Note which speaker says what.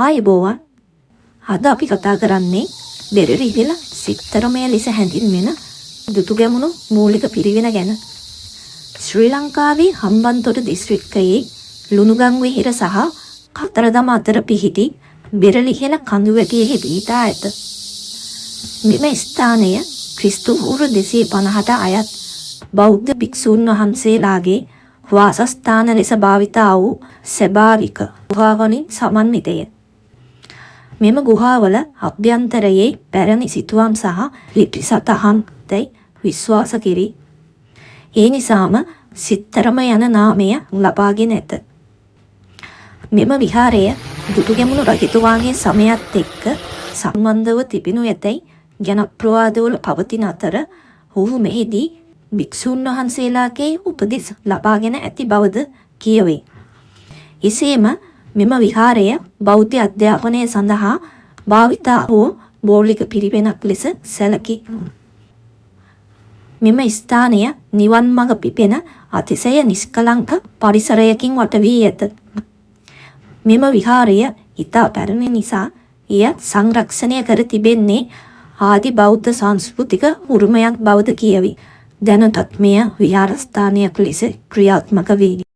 Speaker 1: ආයුබෝවන්. අද අපි කතා කරන්නේ බෙරළිහෙළ සිත්තරමය ලෙස හැඳින්වෙන දුටුගැමුණු මූලික පිරිවෙන ගැන. ශ්‍රී ලංකාවේ හම්බන්තොට දිස්ත්‍රික්කයේ ලුණුගම්වෙහෙර සහ කතරගම අතර පිහිටි බෙරළිහෙළ කඳුවැටියෙහි පිහිටා ඇත. මෙම ස්ථානය ක්‍රිස්තු පූර්ව 250ට අයත් බෞද්ධ භික්ෂූන් වහන්සේලාගේ වාසස්ථාන ලෙස භාවිතා වූ ස්වභාවික ගුහාවලින් සමන්විතය. මෙම ගුහාවල අභ්‍යන්තරයේ පැරණි සිතුවම් සහ ලිපි සටහන් දැයි විශ්වාස කෙරේ. ඒ නිසාම සිත්තරම යන නාමය ලබාගෙන ඇත. මෙම විහාරය දුටුගැමුණු රජතුමාගේ සමයත් එක්ක සම්බන්ධව තිබෙනු ඇතැයි ජනප්‍රවාදවල පවතින අතර ඔහු මෙහිදී භික්ෂූන් වහන්සේලාගේ උපදෙස් ලබාගෙන ඇති බවද කියවේ. එසේම මෙම විහාරය බෞද්ධ අධ්‍යාපනය සඳහා භාවිතා වූ මූලික පිරිවෙනක් ලෙස සැලකේ. මෙම ස්ථානය නිවන් මඟ පිපෙන අතිශය නිෂ්කලංක පරිසරයකින් වට වී ඇත. මෙම විහාරය ඉතා පැරණි නිසා එය සංරක්ෂණය කර තිබෙන්නේ ආදි බෞද්ධ සංස්කෘතික උරුමයක් බවද කියවේ. දැනටත් මෙය විහාරස්ථානයක් ලෙස ක්‍රියාත්මක වේ.